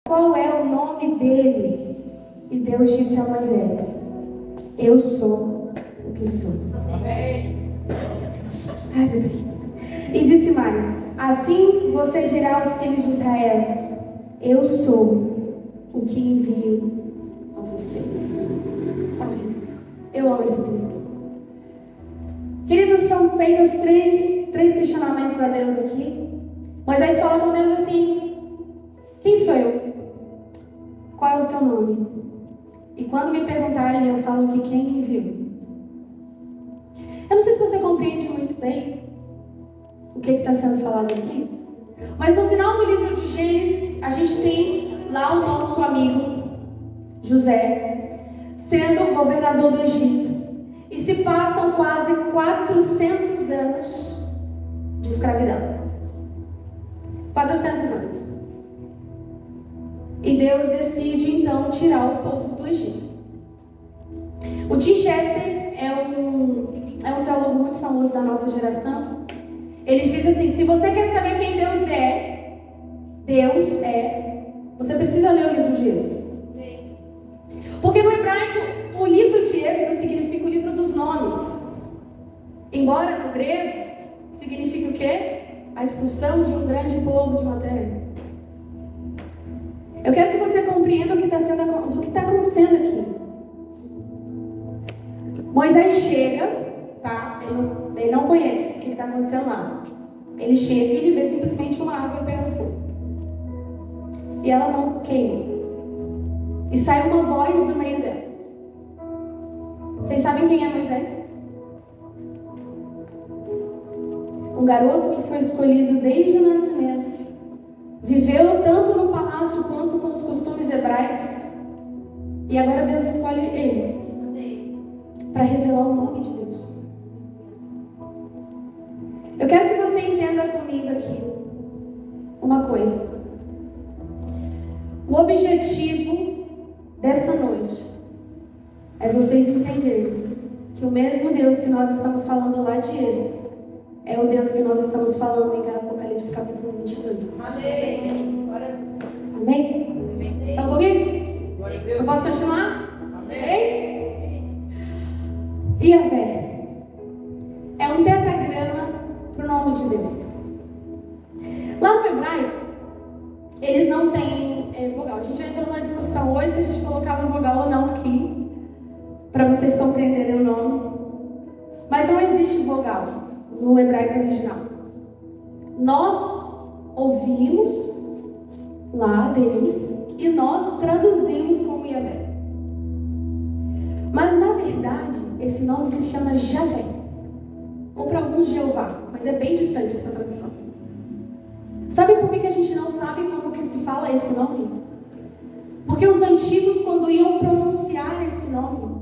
qual é o nome dele. E Deus disse a Moisés: eu sou o que sou. Amém. Ai, meu Deus. E disse mais: assim você dirá aos filhos de Israel: eu sou o que envio a vocês. Amém. Eu amo esse texto. Queridos, são feitos três questionamentos a Deus aqui. Moisés fala com Deus assim: quem sou eu? Qual é o teu nome? E quando me perguntarem, eu falo que quem me enviou. Eu não sei se você compreende muito bem o que está sendo falado aqui, mas no final do livro de Gênesis, a gente tem lá o nosso amigo José sendo governador do Egito. E se passam quase 400 anos de escravidão. 400 anos. E Deus decide então tirar o povo do Egito. O Tim Chester é um teólogo muito famoso da nossa geração. Ele diz assim: se você quer saber quem Deus é, você precisa ler o livro de Êxodo. Porque no hebraico, o livro de Êxodo significa o livro dos nomes. Embora no grego, significa o quê? A expulsão de um grande povo de uma terra. Eu quero que você compreenda o que está acontecendo aqui. Moisés chega, tá? Ele não conhece o que está acontecendo lá. Ele chega e ele vê simplesmente uma árvore pegando fogo. E ela não queima. E sai uma voz do meio dela. Vocês sabem quem é Moisés? Um garoto que foi escolhido desde o nascimento. Viveu tanto no palácio quanto com os costumes hebraicos. E agora Deus escolhe ele para revelar o nome de Deus. Eu quero que você entenda comigo aqui uma coisa. O objetivo dessa noite é vocês entenderem que o mesmo Deus que nós estamos falando lá de Êxodo é o Deus que nós estamos falando em Apocalipse capítulo 22. Amém. Amém? Estão comigo? Eu posso continuar? Amém? Yahvé é um tetagrama para o nome de Deus. Lá no hebraico, eles não têm vogal. A gente já entrou numa discussão hoje se a gente colocava um vogal ou não aqui, para vocês compreenderem o nome. Mas não existe vogal no hebraico original. Nós ouvimos lá deles e nós traduzimos como Yahvé. Mas na verdade, esse nome se chama Javé, ou para alguns Jeová, mas é bem distante essa tradução. Sabe por que a gente não sabe como que se fala esse nome? Porque os antigos, quando iam pronunciar esse nome,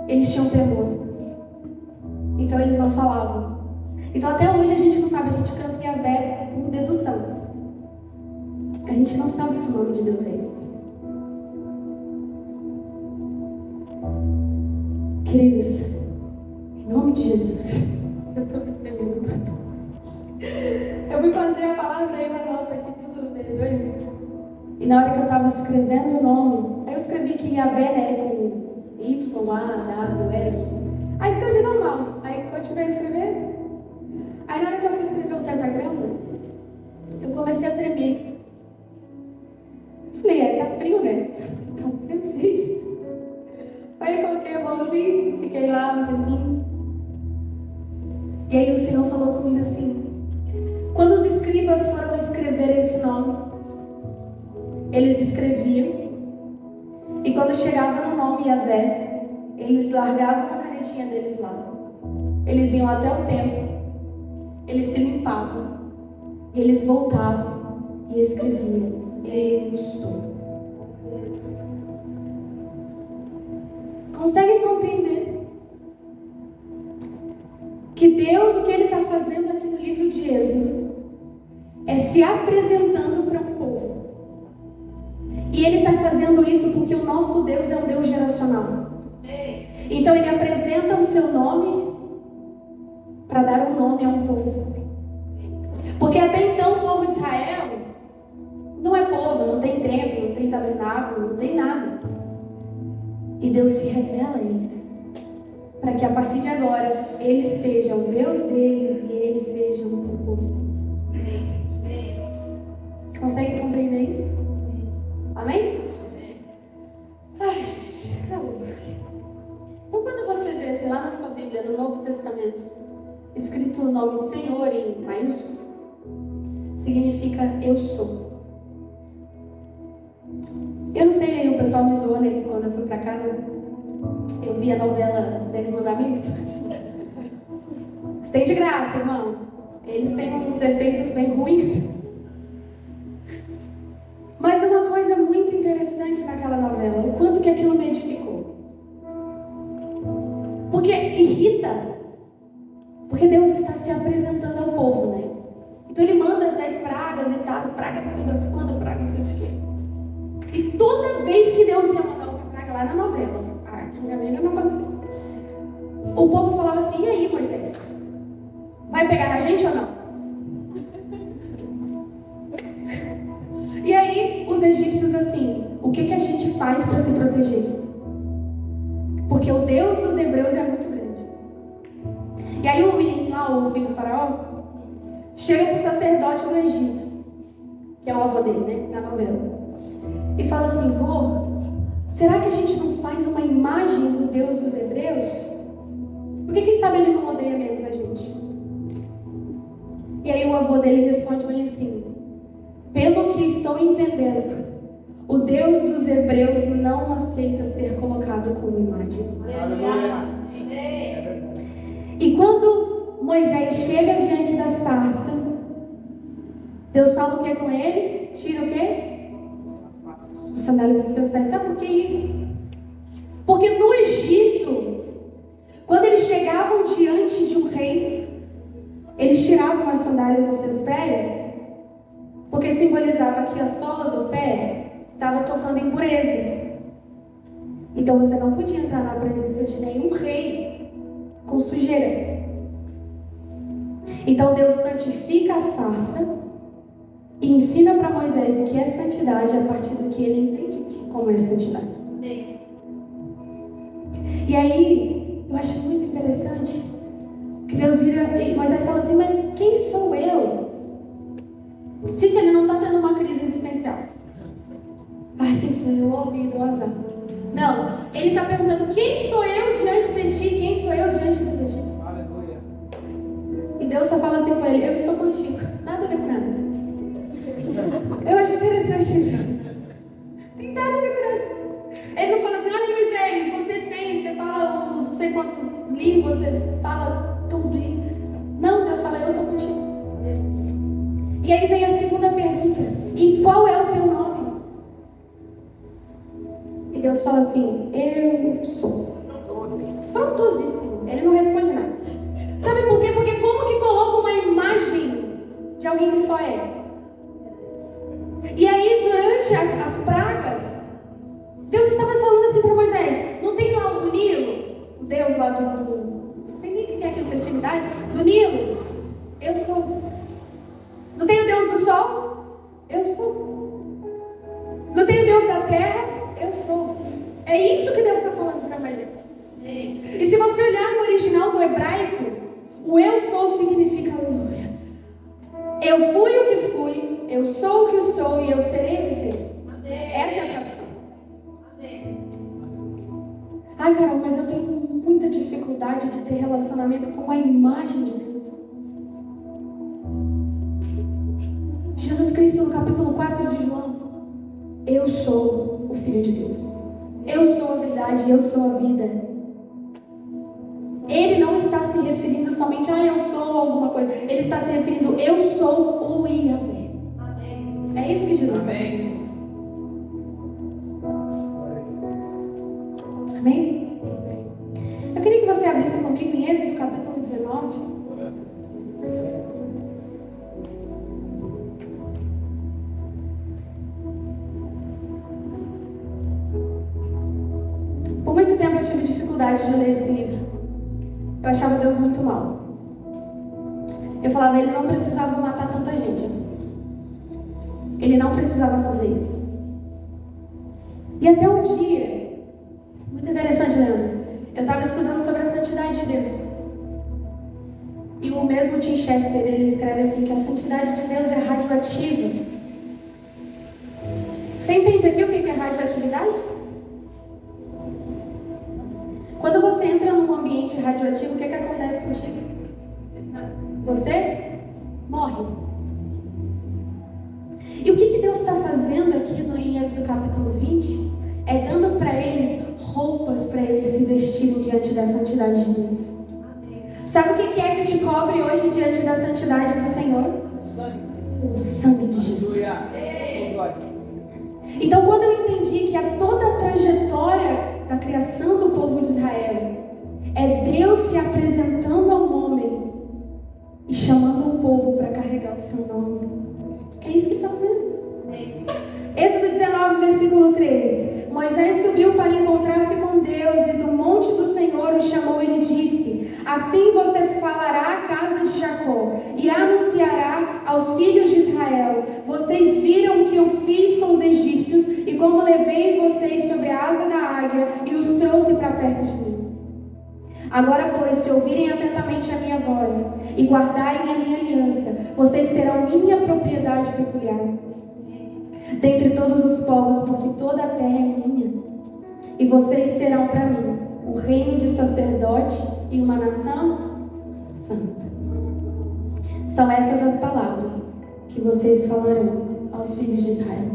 eles tinham temor. Então eles não falavam. Então até hoje a gente não sabe, a gente canta Yahvé por dedução. A gente não sabe se o nome de Deus é esse. Queridos, em nome de Jesus, eu estou me tremendo tanto. Eu me passei a palavra aí na nota aqui, tudo bem, doido. E na hora que eu estava escrevendo o nome, aí eu escrevi que Yahvé, né, com Y, A, W, L. Aí escrevi normal, aí continuei a escrever. Aí na hora que eu fui escrever o tetagrama, eu comecei a tremer. Falei, tá frio, né? Então, eu fiz. Aí eu coloquei a mãozinha, fiquei lá um tempinho. E aí o Senhor falou comigo assim: quando os escribas foram escrever esse nome, eles escreviam. E quando chegava no nome Yahvé, eles largavam a canetinha deles lá. Eles iam até o templo. Eles se limpavam. E eles voltavam e escreviam: eu sou Deus. Consegue compreender que Deus, o que Ele está fazendo aqui no livro de Êxodo, é se apresentando para um povo. E Ele está fazendo isso porque o nosso Deus é um Deus geracional. Então Ele apresenta o seu nome para dar um nome a um povo. Porque até então o povo de Israel Não é povo, não tem templo, não tem tabernáculo, não tem nada. E Deus se revela a eles, para que a partir de agora, Ele seja o Deus deles e eles sejam o povo dele. Consegue compreender isso? Amém? Ai, Jesus. Então, quando você vê, sei lá na sua Bíblia, no Novo Testamento, escrito o nome Senhor em maiúsculo, significa eu sou. Eu não sei, aí o pessoal me zoou, né, que quando eu fui pra casa, eu vi a novela 10 Mandamentos. Isso tem de graça, irmão. Eles têm uns efeitos bem ruins. Mas uma coisa muito interessante naquela novela, o quanto que aquilo me edificou. Porque irrita, porque Deus está se apresentando ao povo, né? Então Ele manda as 10 pragas e tal, praga não sei das quantas, praga não sei o que. E toda vez que Deus ia mandar outra praga lá na novela, aqui na Bíblia não aconteceu, o povo falava assim: e aí, Moisés? Vai pegar na gente ou não? E aí, os egípcios assim, o que a gente faz para se proteger? Porque o Deus dos hebreus é muito grande. E aí o menino lá, o filho do faraó, chega para o sacerdote do Egito, que é o avô dele, né, na novela, e fala assim: vô, será que a gente não faz uma imagem do Deus dos hebreus? Porque quem sabe ele não odeia menos a gente? E aí o avô dele responde bem assim: pelo que estou entendendo, o Deus dos hebreus não aceita ser colocado como imagem. E quando Moisés chega diante da sarça, Deus fala o que com ele? Tira o quê? As sandálias dos seus pés. Sabe por que isso? Porque no Egito, quando eles chegavam diante de um rei, eles tiravam as sandálias dos seus pés, porque simbolizava que a sola do pé estava tocando impureza. Então você não podia entrar na presença de nenhum rei com sujeira. Então Deus santifica a sarça e ensina para Moisés o que é santidade a partir do que ele entende como é santidade. E aí, eu acho muito interessante que Deus vira e Moisés fala assim: mas quem sou eu? Gente, ele não está tendo uma crise existencial. Ai, quem sou eu? Ouvido, o azar. Não, ele está perguntando: quem sou eu diante de ti? Quem sou eu diante dos egípcios? Aleluia. E Deus só fala assim com ele: eu estou contigo. Nada a ver com nada. Eu acho interessante isso. Tem nada a ver com nada. Ele não fala assim: olha, Moisés, você fala não sei quantas línguas, você fala tudo. Não, Deus fala: eu estou contigo. E aí vem a segunda pergunta: e qual é o teu nome? E Deus fala assim: eu sou. Frontosíssimo. Ele não responde nada. Sabe por quê? Porque como que coloca uma imagem de alguém que só é? E aí, durante as pragas, Deus estava falando assim para Moisés: não tem lá o Nilo, o Deus lá não sei nem o que é aquilo, fertilidade, do Nilo? Eu sou. Não tem o Deus do sol? Eu sou. Não tem o Deus da terra? Eu sou. É isso que Deus está falando para Moisés. E se você olhar no original do hebraico, o eu sou significa aleluia. Eu fui o que fui, eu sou o que sou e eu serei o que serei. Essa é a tradução. Ai, Carol, mas eu tenho muita dificuldade de ter relacionamento com a imagem de Deus. Jesus Cristo, no capítulo 4 de João: eu sou o Filho de Deus. Eu sou a verdade, eu sou a vida. Ele não está se referindo somente a eu sou alguma coisa. Ele está se referindo: eu sou o Yahvé. É isso que Jesus está dizendo. Amém? Eu queria que você abrisse comigo em Êxodo capítulo 19. Por muito tempo eu tive dificuldade de ler esse livro. Eu achava Deus muito mal. Eu falava: ele não precisava matar tanta gente assim. Ele não precisava fazer isso. E até um dia, muito interessante, Leandro, eu estava estudando sobre a santidade de Deus. E o mesmo Tim Chester, ele escreve assim, que a santidade de Deus é radioativa. Você entende aqui o que é radioatividade? Quando você entra num ambiente radioativo, o que acontece contigo? Você morre. E o que Deus está fazendo aqui em Êxodo capítulo 20? É dando para eles roupas para eles se vestirem diante da santidade de Deus. Sabe o que é que te cobre hoje diante da santidade do Senhor? O sangue de Jesus. Então, quando eu entendi que toda a trajetória da criação do povo de Israel é Deus se apresentando ao homem e chamando o povo para carregar o seu nome, é isso que ele está fazendo. Êxodo 19, versículo 3. Moisés subiu para encontrar-se com Deus e do monte do Senhor o chamou e lhe disse: assim você falará à casa de Jacó e anunciará aos filhos de Israel: vocês viram o que eu fiz com os egípcios e como levei vocês sobre a asa da águia e os trouxe para perto de mim. Agora, pois, se ouvirem atentamente a minha voz e guardarem a minha aliança, vocês serão minha propriedade peculiar dentre todos os povos, porque toda a terra é minha. E vocês serão para mim o reino de sacerdote e uma nação santa. São essas as palavras que vocês falarão aos filhos de Israel.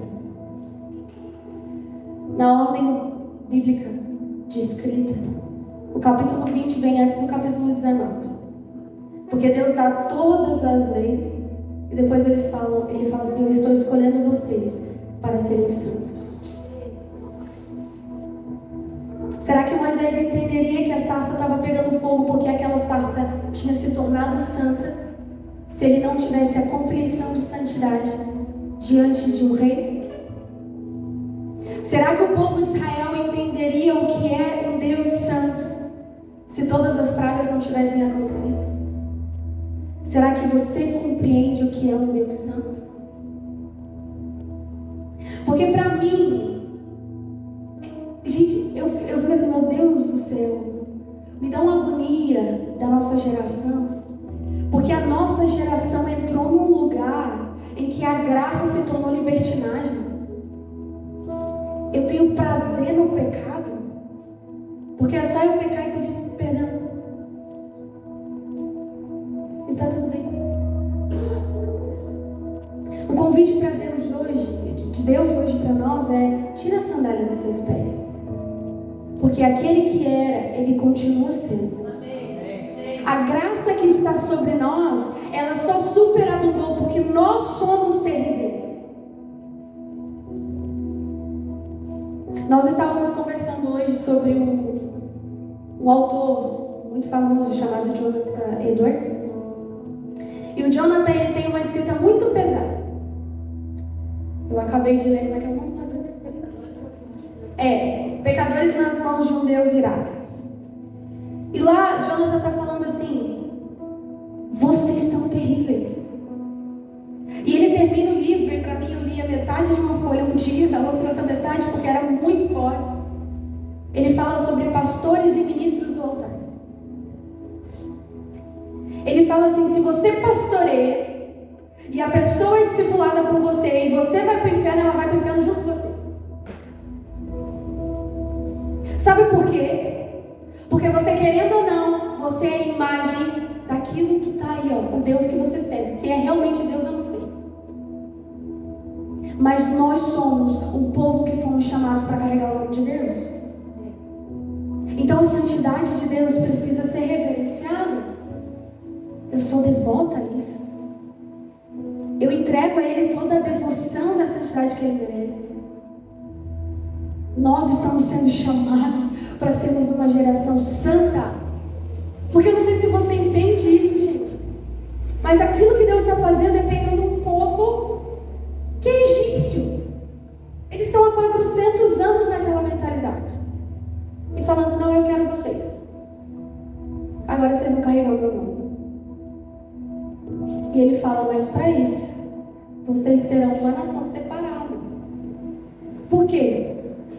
Na ordem bíblica de escrita, o capítulo 20 vem antes do capítulo 19. Porque Deus dá todas as leis e depois ele fala assim: eu estou escolhendo vocês para serem santos. Será que Moisés entenderia que a sarça estava pegando fogo porque aquela sarça tinha se tornado santa, se ele não tivesse a compreensão de santidade diante de um rei? Será que o povo de Israel entenderia o que é um Deus santo se todas as pragas não tivessem acontecido? Será que você compreende o que é um Deus santo? Porque para mim, gente, eu fico assim, meu Deus do céu, me dá uma agonia da nossa geração, porque a nossa geração entrou num lugar em que a graça se tornou libertinagem. Eu tenho prazer no pecado, porque é só eu pecar e pedir perdão. E está tudo bem. O convite para Deus hoje, de Deus hoje para nós é: tira a sandália dos seus pés. Porque aquele que era, ele continua sendo. A graça que está sobre nós, ela só superabundou porque nós somos terríveis. Nós estávamos conversando hoje sobre um autor muito famoso chamado Jonathan Edwards. E o Jonathan, ele tem uma escrita muito pesada. Eu acabei de ler, como é que é o nome? Pecadores nas mãos de um Deus irado. E lá, Jonathan está falando assim: vocês são terríveis. E ele termina o livro, e para mim eu li a metade de uma folha um dia, da outra metade, porque era muito forte. Ele fala sobre pastores e ministros do altar. Ele fala assim: se você pastoreia e a pessoa é discipulada por você e você vai para o inferno, ela vai para o inferno junto com você. Sabe por quê? Porque você, querendo ou não, você é a imagem daquilo que está aí, ó, o Deus que você serve. Se é realmente Deus, eu não sei. Mas nós somos um povo que fomos chamados para carregar o nome de Deus. Então a santidade de Deus precisa ser reverenciada. Eu sou devota a isso. Eu entrego a Ele toda a devoção da santidade que Ele merece. Nós estamos sendo chamados para sermos uma geração santa. Porque eu não sei se você entende isso, gente, mas aquilo que Deus está fazendo é pegando um povo que é egípcio. Eles estão há 400 anos naquela mentalidade e falando: não, eu quero vocês. Agora vocês vão carregar o meu nome. E ele fala: mas para isso, vocês serão uma nação separada. Por quê?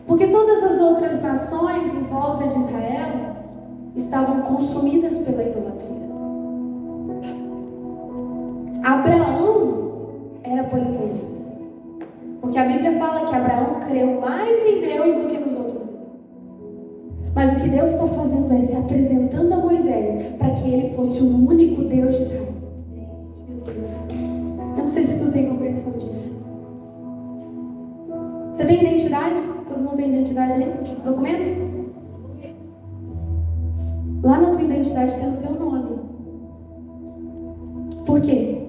Porque todas as outras nações em volta de Israel estavam consumidas pela idolatria. Abraão era politeísta. Porque a Bíblia fala que Abraão creu mais em Deus do que nos outros deuses. Mas o que Deus está fazendo é se apresentando a Moisés para que ele fosse o único Deus de Israel. Meu Deus. Eu não sei se tu tem compreensão disso. Você tem identidade? Todo mundo tem identidade aí? Documentos? Lá na tua identidade tem o teu nome. Por quê?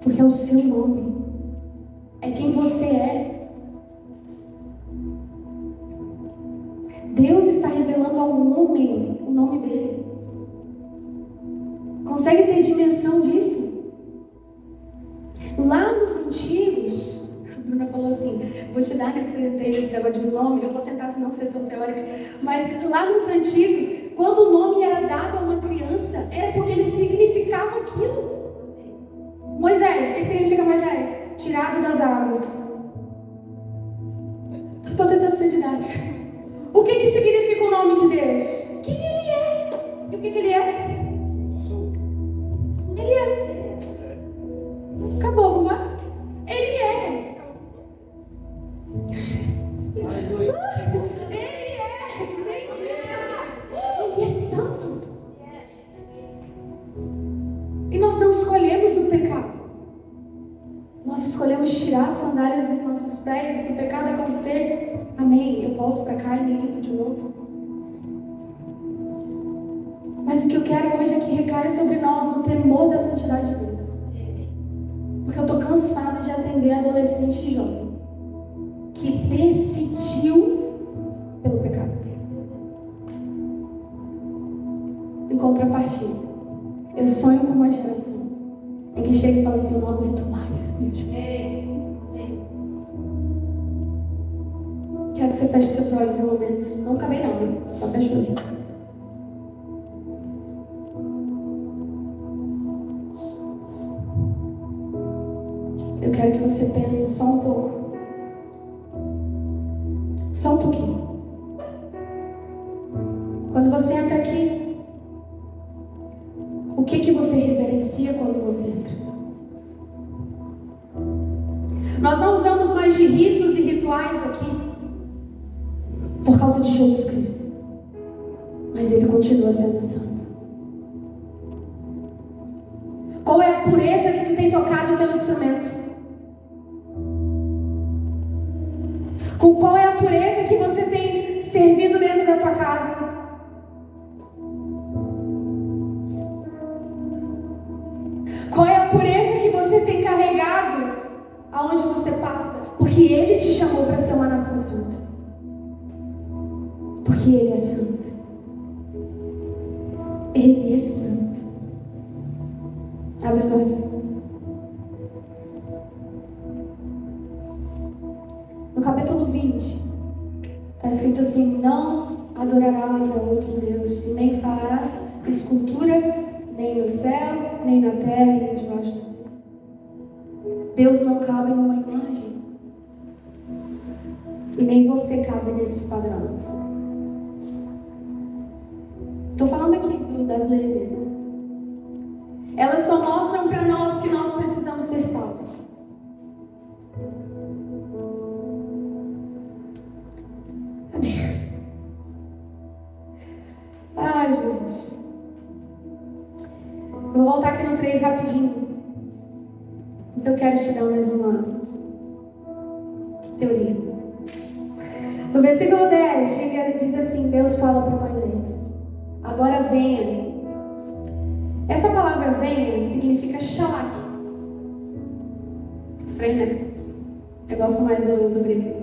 Porque é o seu nome. É quem você é. Deus está revelando a um homem o nome dele. Consegue ter dimensão disso? Lá nos antigos, a Bruna falou assim, vou te dar, né, que você tem esse negócio de nome, eu vou tentar não ser tão teórica, mas lá nos antigos, quando o nome era dado a uma criança, era porque ele significava aquilo. Moisés, o que significa Moisés? Tirado das águas. Estou tentando ser didática. O que significa o nome de Deus? Quem ele é? E o que ele é? Ele é. Acabou, vamos lá? Ele é. Ele é santo. E nós não escolhemos o pecado. Nós escolhemos tirar as sandálias dos nossos pés. E se o pecado acontecer, amém, eu volto para cá e me limpo de novo. Mas o que eu quero hoje é que recaia sobre nós o temor da santidade de Deus. Porque eu estou cansada de atender adolescente e jovem que decidiu pelo pecado. Em contrapartida, eu sonho com uma geração em que chega e fala assim, eu não aguento mais. Quero que você feche seus olhos em um momento. Não acabei não, hein? Só fecha o olho. Eu quero que você pense só um pouco. Só um pouquinho. Quando você entra aqui, o que você reverencia quando você entra? Nós não usamos mais de ritos e rituais aqui por causa de Jesus Cristo. Mas Ele continua sendo santo. Qual é a pureza que tu tem tocado o teu instrumento? Com qual é a pureza que você tem servido dentro da tua casa? Qual é a pureza que você tem carregado aonde você passa? Porque Ele te chamou para ser uma nação santa. Porque Ele é santo. Ele é santo. Abre os olhos. No capítulo 20, está escrito assim: não adorarás a outro Deus, nem farás escultura, nem no céu, nem na terra, nem debaixo da terra. Deus não cabe numa imagem. E nem você cabe nesses padrões. Estou falando aqui das leis mesmo. Elas só mostram para nós que nós precisamos ser salvos. Amém. Ai, Jesus. Vou voltar aqui no 3 rapidinho. Eu quero te dar mais uma teoria. No versículo 10, diz assim: Deus fala para Moisés: agora venha. Essa palavra venha significa shalak. Estranho, né? Eu gosto mais do grego.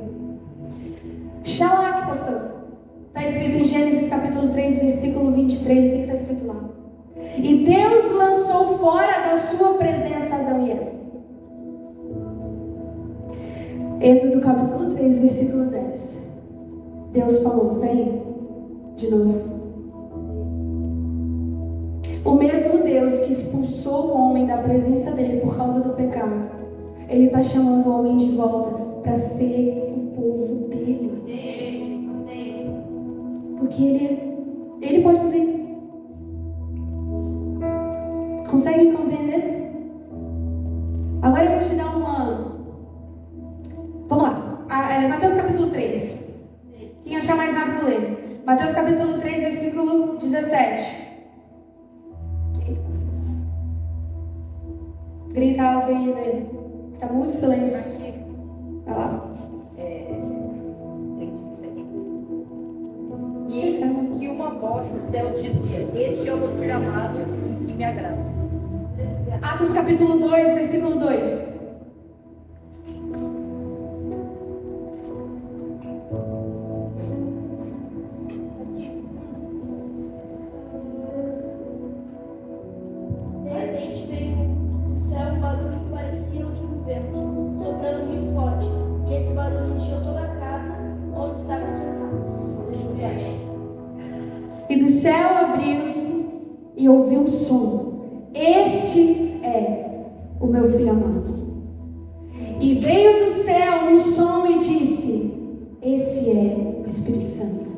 Shalak, pastor. Está escrito em Gênesis capítulo 3, versículo 23. O que está escrito lá? E Deus lançou fora da sua presença Adão e Eva. Êxodo capítulo 3, versículo 10. Deus falou: vem de novo. O mesmo Deus que expulsou o homem da presença dele por causa do pecado Ele está chamando o homem de volta para ser o povo dele. Porque ele pode fazer isso. Conseguem compreender? Agora eu vou te dar uma... Vamos lá. Mateus capítulo 3. Quem achar mais rápido, lê. Mateus capítulo 3, versículo 17. Grita alto aí, lê. Está muito silêncio. Vai lá. E eis que uma voz dos céus dizia: Este é o meu filho amado, que me agrada. Atos capítulo 2, versículo 2. De repente veio do céu um barulho que parecia o de um vento, soprando muito forte, e esse barulho encheu toda a casa onde estavam sentados. E do céu abriu-se e ouviu um som. Este é o meu filho amado. E veio do céu um som e disse: esse é o Espírito Santo.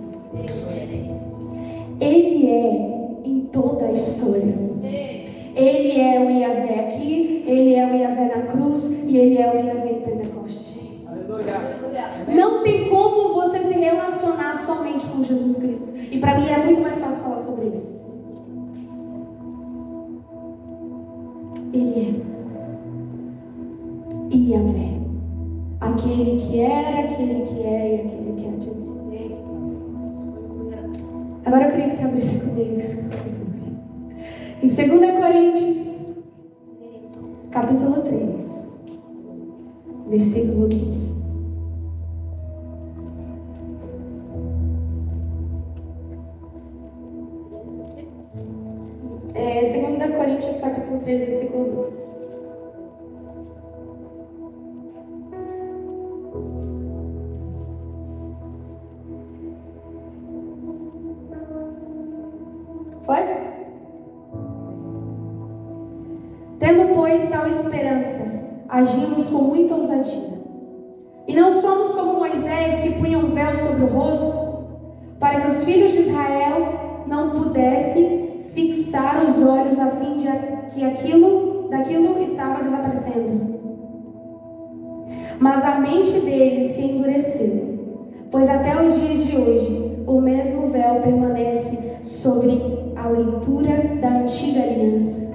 Ele é em toda a história. Ele é o Yahvé aqui, ele é o Yahvé na cruz e ele é o Yahvé em Pentecoste. Não tem como você se relacionar somente com Jesus Cristo. E para mim é muito mais fácil falar sobre ele. Ele é Yahvé. Aquele que era, aquele que é e aquele que há de vir. Agora eu queria que você abrisse comigo. Em 2 Coríntios, capítulo 3, versículo 15. É 2 Coríntios, capítulo 3, versículo 12. Foi? Tendo, pois, tal esperança, agimos com muita ousadia. E não somos como Moisés, que punha um véu sobre o rosto, para que os filhos de Israel não pudessem fixar os olhos a fim de que daquilo estava desaparecendo. Mas a mente deles se endureceu, pois até os dias de hoje o mesmo véu permanece sobre a leitura da antiga aliança.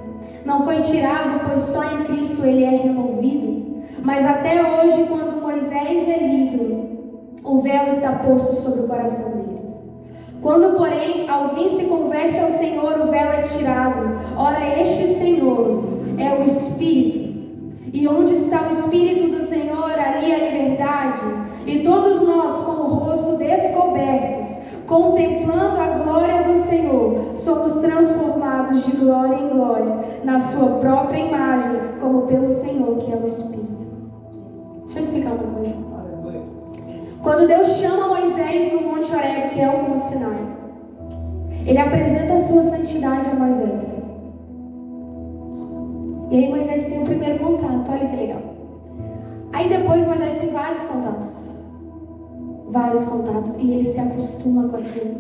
Não foi tirado, pois só em Cristo ele é removido. Mas até hoje, quando Moisés é lido, o véu está posto sobre o coração dele. Quando, porém, alguém se converte ao Senhor, o véu é tirado. Ora, este Senhor é o Espírito. E onde está o Espírito do Senhor, ali a liberdade. E todos nós, com o rosto descobertos, contemplando a glória do Senhor, somos transformados de glória em glória, na sua própria imagem, como pelo Senhor, que é o Espírito. Deixa eu te explicar uma coisa. Quando Deus chama Moisés no Monte Horebe, que é o Monte Sinai, Ele apresenta a sua santidade a Moisés. E aí Moisés tem o primeiro contato, olha que legal. Aí depois Moisés tem vários contatos. E ele se acostuma com aquilo.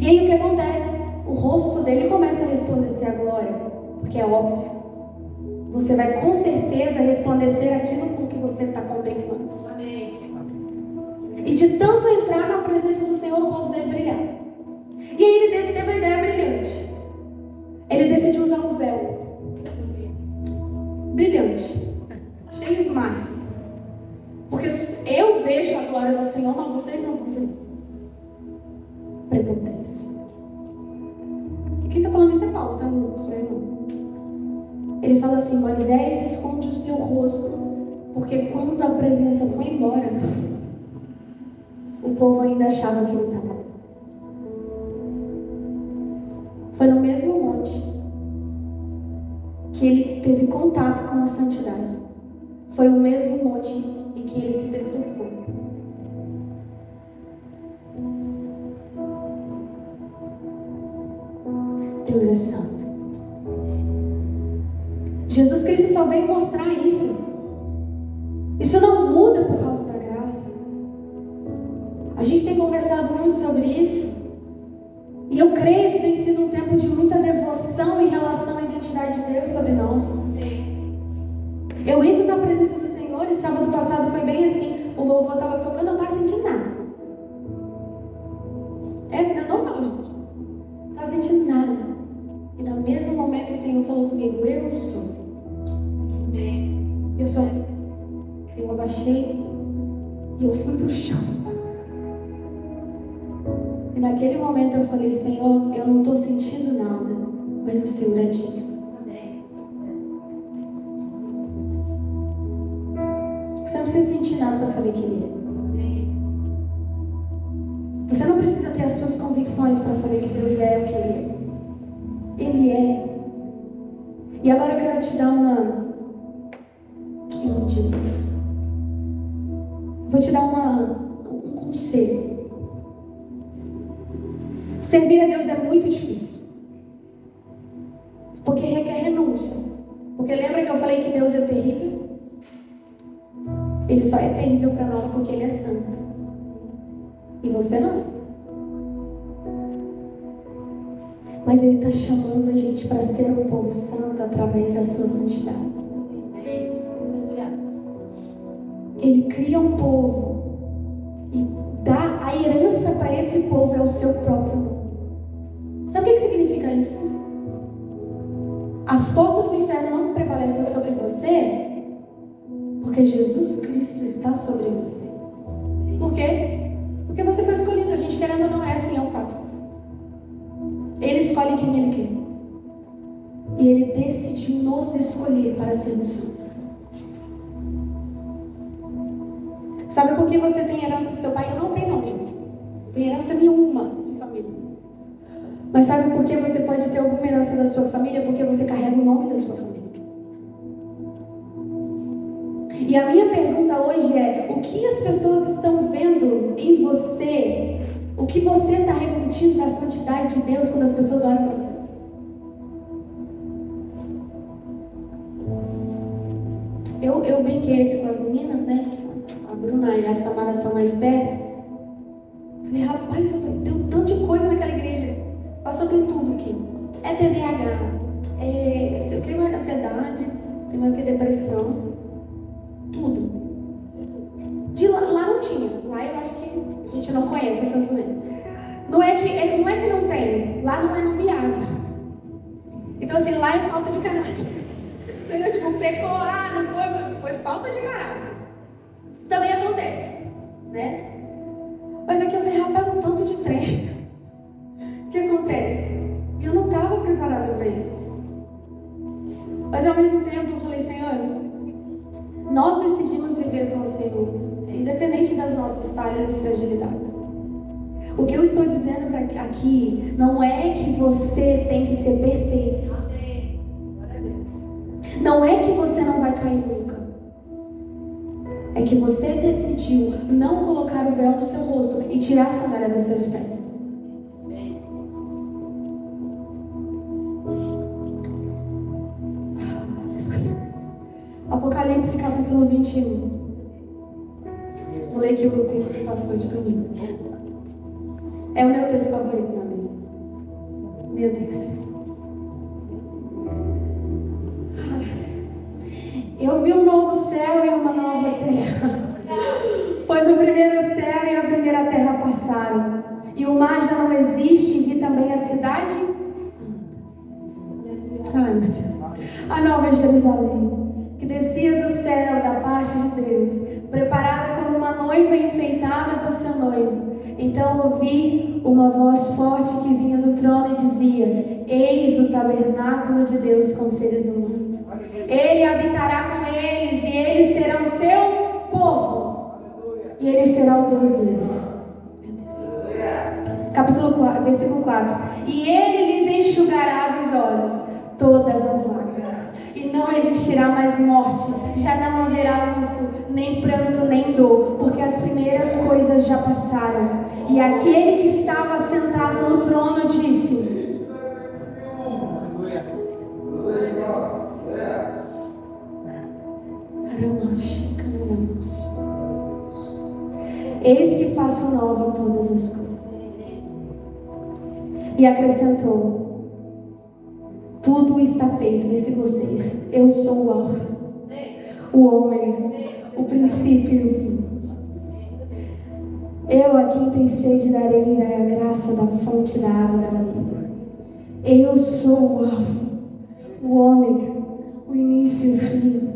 E aí o que acontece? O rosto dele começa a resplandecer a glória, porque é óbvio. Você vai com certeza resplandecer aquilo com que você está contemplando. Amém. E de tanto entrar na presença do Senhor, o rosto dele brilhava. E aí ele teve uma ideia brilhante. Ele decidiu usar um véu. Brilhante. Achei o máximo. Porque eu vejo a glória do Senhor, mas vocês não vão ver. Prepotência. Quem está falando isso é Paulo, tá? Não sou eu não. Ele fala assim: Moisés, esconde o seu rosto, porque quando a presença foi embora, o povo ainda achava que ele estava. Foi no mesmo monte que ele teve contato com a santidade. Foi o mesmo monte em que ele se deturpou. Deus é santo. Jesus Cristo só veio mostrar isso. Isso não muda por causa da graça. A gente tem conversado muito sobre isso. E eu creio que tem sido um tempo de muita devoção em relação à identidade de Deus sobre nós. Eu entro na presença do Senhor e sábado passado foi bem assim. O louvor estava tocando, eu não estava sentindo nada. É normal, gente. Não estava sentindo nada. E no mesmo momento o Senhor falou comigo, eu sou. Eu sou. Eu abaixei e eu fui para o chão. E naquele momento eu falei, Senhor, eu não estou sentindo nada, mas o Senhor é digno. Você não precisa sentir nada para saber quem Ele é. Você não precisa ter as suas convicções para saber que Deus é o que Ele é. Ele é. E agora eu quero te dar em nome de Jesus. Vou te dar um conselho. Servir a Deus é muito difícil. Porque requer renúncia. Porque lembra que eu falei que Deus é terrível? Ele só é terrível para nós porque Ele é santo. E você não é. Mas Ele está chamando a gente para ser um povo santo através da sua santidade. Ele cria um povo e dá a herança para esse povo, é o seu próprio nome. Sabe o que significa isso? As portas do inferno não prevalecem sobre você porque Jesus Cristo está sobre você. Por quê? Porque você foi escolhido. A gente querendo ou não é assim, é um fato. Ele escolhe quem Ele quer. E Ele decidiu nos escolher para sermos santos. Sabe por que você tem herança do seu pai? Eu não tenho não, gente. Tem herança nenhuma de família. Mas sabe por que você pode ter alguma herança da sua família? Porque você carrega o nome da sua família. E a minha pergunta hoje é: o que as pessoas estão vendo em você? O que você está refletindo da santidade de Deus quando as pessoas olham para você? Eu brinquei aqui com as meninas, né? A Bruna e a Samara estão mais perto. Falei, rapaz, tem um tanto de coisa naquela igreja. Pastor, tem tudo aqui. É TDAH, sei o que, ansiedade, tem mais o que, depressão. Tudo. De lá não tinha. Lá eu acho que a gente não conhece essas doenças. Não é que não tem. Lá não é nomeado. Então assim, lá é falta de caráter. Entendeu? Tipo, pecou, não foi falta de caráter. Também acontece, né? Mas aqui eu falei, rapaz, um tanto de trem. O que acontece? Eu não estava preparada para isso. Mas ao mesmo tempo eu falei, Senhor, nós decidimos viver com o Senhor, independente das nossas falhas e fragilidades. O que eu estou dizendo aqui não é que você tem que ser perfeito. Não é que você não vai cair nunca. É que você decidiu não colocar o véu no seu rosto e tirar a sandália dos seus pés. Apocalipse capítulo 21. Vou ler aqui o texto que passou de domingo. É o meu texto favorito, meu amigo. Meu Deus. Eu vi um novo céu e uma nova terra. Pois o primeiro céu e a primeira terra passaram, e o mar já não existe, e vi também a cidade santa. Ai, meu Deus. A nova Jerusalém, que descia do céu da parte de Deus, preparada como uma noiva enfeitada para o seu noivo. Então ouvi uma voz forte que vinha do trono e dizia: Eis o tabernáculo de Deus com seres humanos. Ele habitará com eles, e eles serão seu povo, e ele será o Deus deles. Capítulo 4, versículo 4. E ele lhes enxugará dos olhos todas as lágrimas, e não existirá mais morte, já não haverá luto, nem pranto, nem dor, porque as primeiras coisas já passaram. E aquele que estava sentado no trono disse: Eis que faço nova todas as coisas. E acrescentou: tudo está feito. Versículo 6. Eu sou o Alfa, o Ômega, o princípio e o fim. Eu a quem tem sede darei da graça da fonte da água da vida. Eu sou o Alfa, o Ômega, o início e o fim.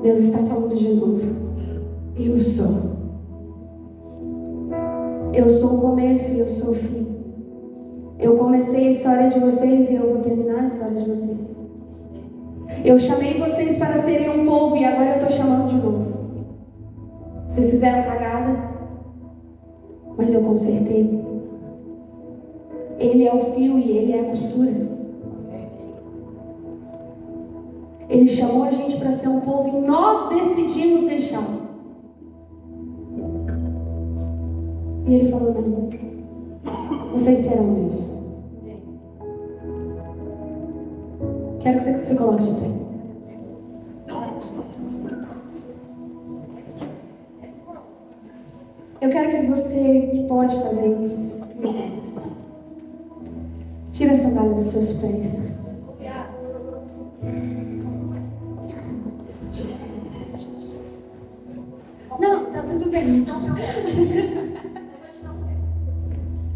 Deus está falando de novo. Eu sou. Eu sou o começo e eu sou o fim. Eu comecei a história de vocês e eu vou terminar a história de vocês. Eu chamei vocês para serem um povo e agora eu estou chamando de novo. Vocês fizeram cagada, mas eu consertei. Ele é o fio e ele é a costura. Ele chamou a gente para ser um povo e nós decidimos deixar. E ele falou: não, vocês serão meus. Quero que você se coloque de pé. Eu quero que você que pode fazer isso, tira a sandália dos seus pés. Não, tá tudo bem.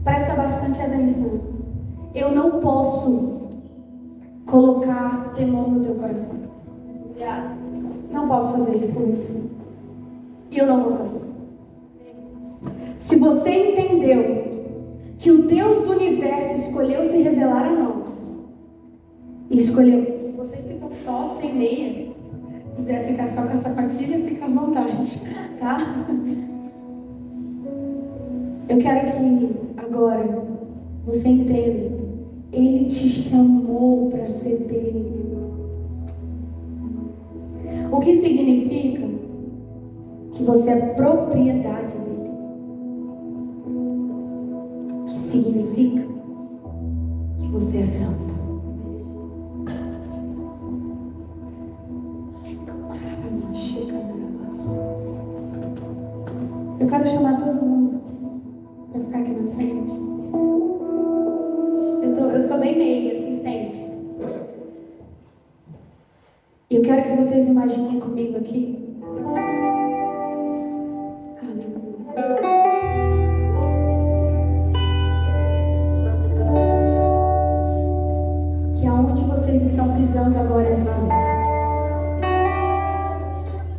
Presta bastante atenção. Eu não posso colocar temor no teu coração. Não posso fazer isso com você. E eu não vou fazer. Se você entendeu que o Deus do universo escolheu se revelar a nós, e escolheu, vocês que estão só sem meia, quiser ficar só com a sapatilha, fica à vontade, tá? Eu quero que agora você entenda, Ele te chamou para ser dele. O que significa que você é propriedade dele. O que significa que você é santo. Eu quero chamar todo mundo para ficar aqui na frente. Eu sou bem meiga, assim, sempre. E eu quero que vocês imaginem comigo aqui. Que aonde vocês estão pisando agora é santo.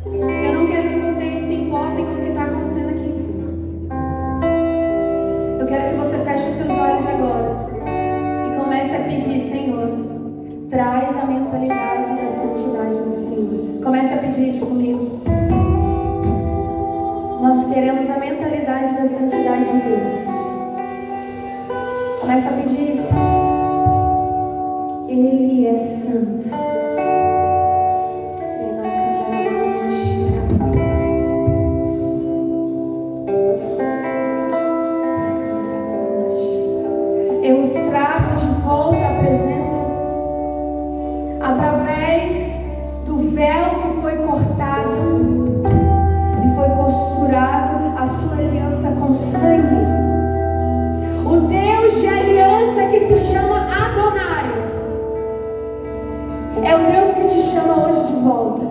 Eu não quero que vocês se importem com o que está acontecendo aqui em cima. Eu quero que você feche os seus olhos agora e comece a pedir: Senhor, traz a mentalidade da santidade do Senhor. Comece a pedir isso comigo. Nós queremos a mentalidade da santidade de Deus. Comece a pedir isso. Ele é santo. Eu os trago de volta à presença através do véu que foi cortado e foi costurado a sua aliança com sangue. O Deus de aliança que se chama Adonai é o Deus que te chama hoje de volta.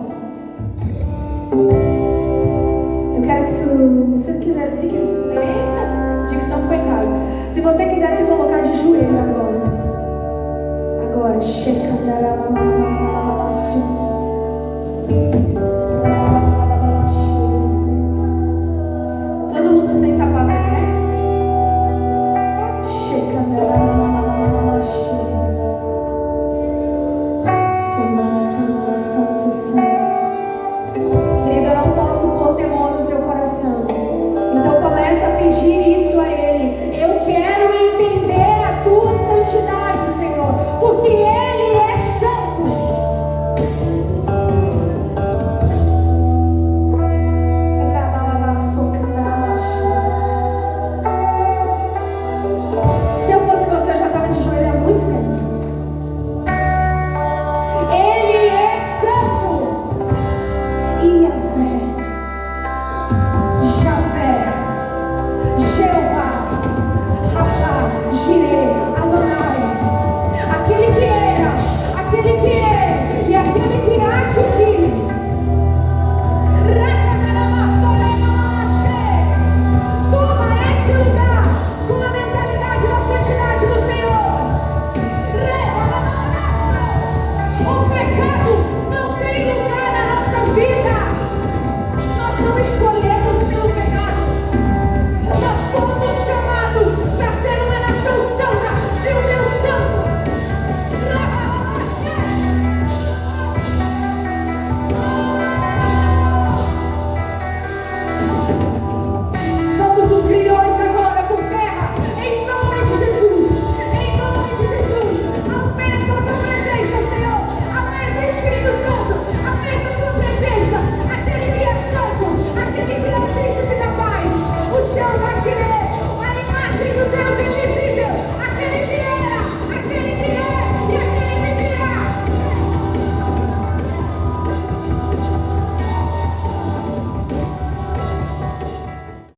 Eu quero que se você quiser, eita, dicção ficou em casa. Se você quiser se colocar de joelho agora,